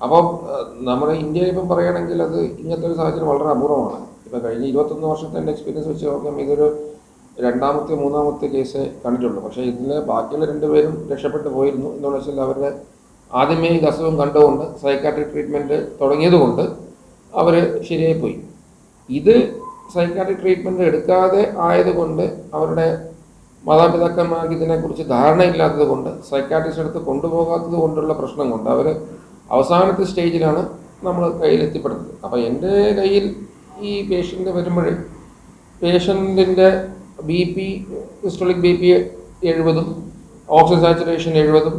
അപ്പം നമ്മുടെ ഇന്ത്യയിൽ ഇപ്പം പറയുകയാണെങ്കിൽ അത് ഇങ്ങനത്തെ ഒരു സാഹചര്യം വളരെ അപൂർവമാണ്. ഇപ്പം കഴിഞ്ഞ 21 വർഷത്തെ എൻ്റെ എക്സ്പീരിയൻസ് വെച്ച് നോക്കുമ്പോൾ ഇതൊരു രണ്ടാമത്തെ മൂന്നാമത്തെ കേസ് കണ്ടിട്ടുള്ളൂ. പക്ഷേ ഇതിൽ ബാക്കിയുള്ള രണ്ടുപേരും രക്ഷപ്പെട്ടു പോയിരുന്നു. എന്നുള്ള വെച്ചാൽ അവരുടെ ആദ്യമേ ഈ അസുഖം കണ്ടുകൊണ്ട് സൈക്കാട്രിക് ട്രീറ്റ്മെൻറ്റ് തുടങ്ങിയതുകൊണ്ട് അവർ ശരിയായി പോയി. ഇത് സൈക്കാട്രിക് ട്രീറ്റ്മെൻറ്റ് എടുക്കാതെ ആയതുകൊണ്ട് അവരുടെ മാതാപിതാക്കന്മാർക്ക് ഇതിനെക്കുറിച്ച് ധാരണയില്ലാത്തത് കൊണ്ട് സൈക്കാട്രിസ്റ്റ് അടുത്ത് കൊണ്ടുപോകാത്തത് കൊണ്ടുള്ള പ്രശ്നം കൊണ്ട് അവർ അവസാനത്തെ സ്റ്റേജിലാണ് നമ്മൾ കയ്യിലെത്തിപ്പെടുന്നത്. അപ്പോൾ എൻ്റെ കയ്യിൽ ഈ പേഷ്യൻ്റ് വരുമ്പോഴേ പേഷ്യൻറ്റിൻ്റെ BP systolic BP 70, oxygen saturation 70,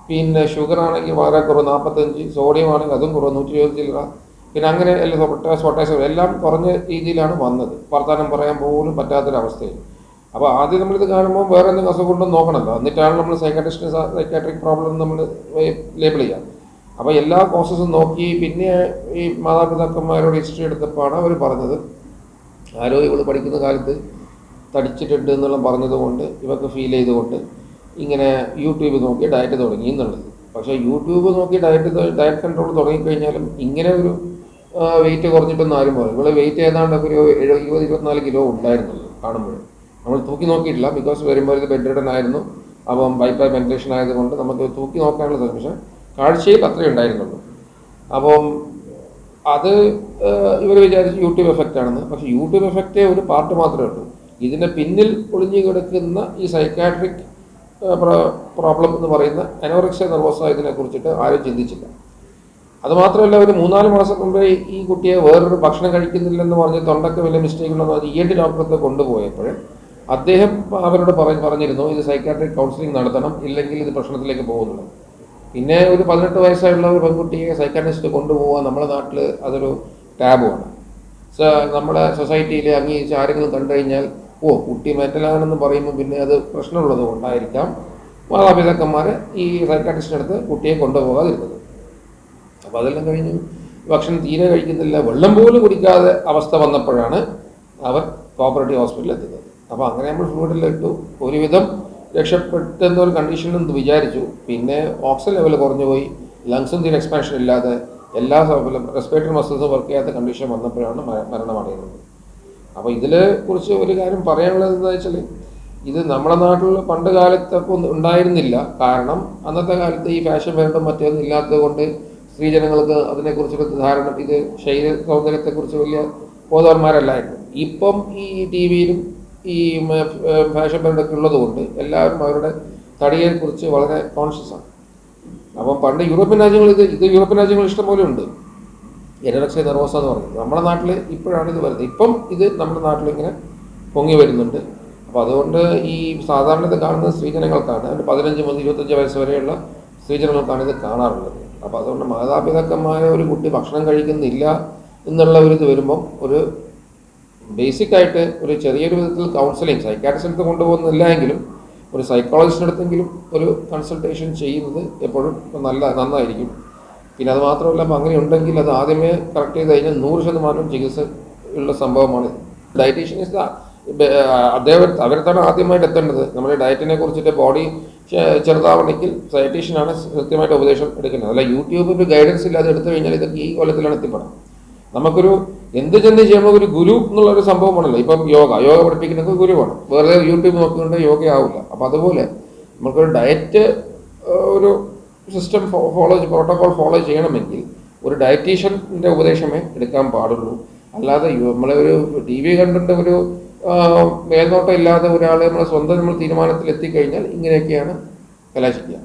പിന്നെ ഷുഗർ ആണെങ്കിൽ വളരെ കുറവ് 45, സോഡിയം ആണെങ്കിൽ അതും കുറവ് 120 ചില്ലറ, പിന്നെ അങ്ങനെ എല്ലാം പൊട്ടാസ്യം എല്ലാം കുറഞ്ഞ രീതിയിലാണ് വന്നത്. വർത്തമാനം പറയാൻ പോലും പറ്റാത്തൊരവസ്ഥയിൽ. അപ്പോൾ ആദ്യം നമ്മളിത് കാണുമ്പോൾ വേറെ എന്തെങ്കിലും അസുഖം ഉണ്ടെന്ന് നോക്കണമല്ലോ, എന്നിട്ടാണ് നമ്മൾ സൈക്കാട്രിക് പ്രോബ്ലം നമ്മൾ ലേബിൾ ചെയ്യുക. അപ്പോൾ എല്ലാ കോസസും നോക്കി പിന്നെ ഈ മാതാപിതാക്കന്മാരോട് ഹിസ്റ്ററി എടുത്തപ്പോഴാണ് അവർ പറഞ്ഞത് ആരോ ഇവൾ പഠിക്കുന്ന കാലത്ത് തടിച്ചിട്ടുണ്ട് എന്നെല്ലാം പറഞ്ഞതുകൊണ്ട് ഇവർക്ക് ഫീൽ ചെയ്തുകൊണ്ട് ഇങ്ങനെ യൂട്യൂബ് നോക്കി ഡയറ്റ് തുടങ്ങി എന്നുള്ളത്. പക്ഷേ യൂട്യൂബ് നോക്കി ഡയറ്റ് കൺട്രോൾ തുടങ്ങിക്കഴിഞ്ഞാലും ഇങ്ങനെ ഒരു വെയിറ്റ് കുറഞ്ഞിട്ടൊന്നും ആരും പറയും. ഇവിടെ വെയിറ്റ് ഏതാണ്ടൊക്കെ ഒരു 20-24 കിലോ ഉണ്ടായിരുന്നുള്ളൂ കാണുമ്പോൾ. നമ്മൾ തൂക്കി നോക്കിയിട്ടില്ല, ബിക്കോസ് വരുമ്പോൾ ഇത് ബെഡ് റിഡൻ ആയിരുന്നു. അപ്പം ബൈപ്പാ വെന്റിലേഷൻ ആയതുകൊണ്ട് നമുക്ക് തൂക്കി നോക്കാനുള്ള പക്ഷേ കാഴ്ചയിൽ അത്രയേ ഉണ്ടായിരുന്നുള്ളൂ. അപ്പം അത് ഇവർ വിചാരിച്ച് യൂട്യൂബ് എഫക്റ്റ് ആണെന്ന്. പക്ഷേ യൂട്യൂബ് എഫക്റ്റ് ഒരു പാർട്ട് മാത്രമേ ഉള്ളൂ. ഇതിൻ്റെ പിന്നിൽ ഒളിഞ്ഞു കിടക്കുന്ന ഈ സൈക്കാട്രിക് പ്രോബ്ലം എന്ന് പറയുന്ന അനോറക്സിയ നെർവോസ ഇതിനെക്കുറിച്ചിട്ട് ആരും ചിന്തിച്ചില്ല. അതുമാത്രമല്ല, ഒരു 3-4 മാസം മുമ്പേ ഈ കുട്ടിയെ വേറൊരു ഭക്ഷണം കഴിക്കുന്നില്ലെന്ന് പറഞ്ഞ് തൊണ്ടയ്ക്ക് വലിയ മിസ്റ്റേക്ക് ഉണ്ടെന്ന് പറഞ്ഞ് ENT ഡോക്ടറെ കൊണ്ടുപോയപ്പോൾ അദ്ദേഹം അവരോട് പറഞ്ഞിരുന്നു ഇത് സൈക്കാട്രിക് കൗൺസിലിംഗ് നടത്തണം, ഇല്ലെങ്കിൽ ഇത് പ്രശ്നത്തിലേക്ക് പോകുന്നുള്ളൂ. പിന്നെ ഒരു 18 വയസ്സായുള്ള ഒരു പെൺകുട്ടിയെ സൈക്കാട്രിസ്റ്റ് കൊണ്ടുപോകുക നമ്മുടെ നാട്ടിൽ അതൊരു ടാബുമാണ്. നമ്മുടെ സൊസൈറ്റിയിൽ അംഗീകരിച്ച് ആരെങ്കിലും കണ്ടു കഴിഞ്ഞാൽ കുട്ടി മെൻ്റലാണെന്ന് പറയുമ്പോൾ പിന്നെ അത് പ്രശ്നമുള്ളത് കൊണ്ടായിരിക്കാം മാതാപിതാക്കന്മാരെ ഈ സൈക്കാട്രിസ്റ്റിൻ്റെ അടുത്ത് കുട്ടിയെ കൊണ്ടുപോകാതിരുന്നത്. അപ്പോൾ അതെല്ലാം കഴിഞ്ഞ് ഭക്ഷണം തീരെ കഴിക്കുന്നില്ല, വെള്ളം പോലും കുടിക്കാതെ അവസ്ഥ വന്നപ്പോഴാണ് അവർ കോപ്പറേറ്റീവ് ഹോസ്പിറ്റലിൽ എത്തുന്നത്. അപ്പോൾ അങ്ങനെ നമ്മൾ ഫ്ലൂയിഡിലിട്ടു, ഒരുവിധം രക്ഷപ്പെട്ടെന്നൊരു കണ്ടീഷനിൽ വിചാരിച്ചു. പിന്നെ ഓക്സിജൻ ലെവൽ കുറഞ്ഞു പോയി, ലങ്സും തീരെ എക്സ്പാൻഷൻ ഇല്ലാതെ എല്ലാ റെസ്പിറേറ്ററി മസിൽസും വർക്ക് ചെയ്യാത്ത കണ്ടീഷൻ വന്നപ്പോഴാണ് മരണമടയുന്നത്. അപ്പോൾ ഇതിൽ കുറിച്ച് ഒരു കാര്യം പറയാനുള്ളത് എന്താ വെച്ചാൽ ഇത് നമ്മുടെ നാട്ടിൽ പണ്ട് കാലത്തൊക്കെ ഉണ്ടായിരുന്നില്ല. കാരണം അന്നത്തെ കാലത്ത് ഈ ഫാഷൻ വേണ്ടും മറ്റൊന്നും ഇല്ലാത്തത് കൊണ്ട് സ്ത്രീജനങ്ങൾക്ക് അതിനെക്കുറിച്ചൊരു ധാരണ, ഇത് ശരീര സൗന്ദര്യത്തെക്കുറിച്ച് വലിയ ബോധവാന്മാരല്ലായിരുന്നു. ഇപ്പം ഈ TV-യിലും ഈ ഫാഷൻ ബ്രാൻഡൊക്കെ ഉള്ളതുകൊണ്ട് എല്ലാവരും അവരുടെ തടിയെക്കുറിച്ച് വളരെ കോൺഷ്യസ് ആണ്. അപ്പം പണ്ട് യൂറോപ്യൻ രാജ്യങ്ങൾ ഇത് യൂറോപ്യൻ രാജ്യങ്ങൾ ഇഷ്ടംപോലെ ഉണ്ട് അനോറക്സിയ നെർവോസ എന്ന് പറയുന്നത്. നമ്മുടെ നാട്ടിൽ ഇപ്പോഴാണ് ഇത് വരുന്നത്. ഇപ്പം ഇത് നമ്മുടെ നാട്ടിലിങ്ങനെ പൊങ്ങി വരുന്നുണ്ട്. അപ്പോൾ അതുകൊണ്ട് ഈ സാധാരണ ഇത് കാണുന്നത് സ്ത്രീജനങ്ങൾക്കാണ്. 15 മുതൽ 25 വയസ്സ് വരെയുള്ള സ്ത്രീജനങ്ങൾക്കാണ് ഇത് കാണാറുള്ളത്. അപ്പോൾ അതുകൊണ്ട് മാതാപിതാക്കന്മാരെ ഒരു കുട്ടി ഭക്ഷണം കഴിക്കുന്നില്ല എന്നുള്ള ഒരു ഇത് വരുമ്പം ഒരു ബേസിക്കായിട്ട് ഒരു ചെറിയൊരു വിധത്തിൽ കൗൺസിലിംഗ് സൈക്കാട്രിസ്റ്റിനടുത്ത് കൊണ്ടുപോകുന്നില്ല എങ്കിലും ഒരു സൈക്കോളജിസ്റ്റിനടുത്തെങ്കിലും ഒരു കൺസൾട്ടേഷൻ ചെയ്യുന്നത് എപ്പോഴും നന്നായിരിക്കും. പിന്നെ അത് മാത്രമല്ല, അങ്ങനെ ഉണ്ടെങ്കിൽ അത് ആദ്യമേ കറക്റ്റ് ചെയ്ത് കഴിഞ്ഞാൽ 100% ചികിത്സ ഉള്ള സംഭവമാണ്. ഡയറ്റീഷ്യൻ അവരത്താണ് ആദ്യമായിട്ട് എത്തേണ്ടത്. നമ്മുടെ ഡയറ്റിനെ കുറിച്ചിട്ട് ബോഡി ചെറുതാവണമെങ്കിൽ ഡയറ്റീഷ്യനാണ് കൃത്യമായിട്ട് ഉപദേശം എടുക്കുന്നത്. അല്ല യൂട്യൂബിൽ ഗൈഡൻസ് ഇല്ലാതെ എടുത്തു കഴിഞ്ഞാൽ ഇതൊക്കെ ഈ കൊല്ലത്തിലാണ് എത്തിപ്പെടാം. നമുക്കൊരു എന്ത് ചെയ്യുമ്പോൾ ഒരു ഗുരു എന്നുള്ളൊരു സംഭവമാണല്ലോ. ഇപ്പം യോഗ പഠിപ്പിക്കുന്നത് ഗുരുവാണ്, വെറുതെ യൂട്യൂബ് നോക്കിക്കൊണ്ട് യോഗ ആവില്ല. അപ്പം അതുപോലെ നമുക്കൊരു ഡയറ്റ് ഒരു സിസ്റ്റം പ്രോട്ടോകോൾ ഫോളോ ചെയ്യണമെങ്കിൽ ഒരു ഡയറ്റീഷ്യൻ്റെ ഉപദേശമേ എടുക്കാൻ പാടുള്ളൂ. അല്ലാതെ നമ്മളെ ഒരു TV കണ്ടിട്ട് ഒരു മേൽനോട്ടം ഇല്ലാതെ ഒരാൾ നമ്മൾ സ്വന്തം തീരുമാനത്തിൽ എത്തിക്കഴിഞ്ഞാൽ ഇങ്ങനെയൊക്കെയാണ് കലാശിക്കുക.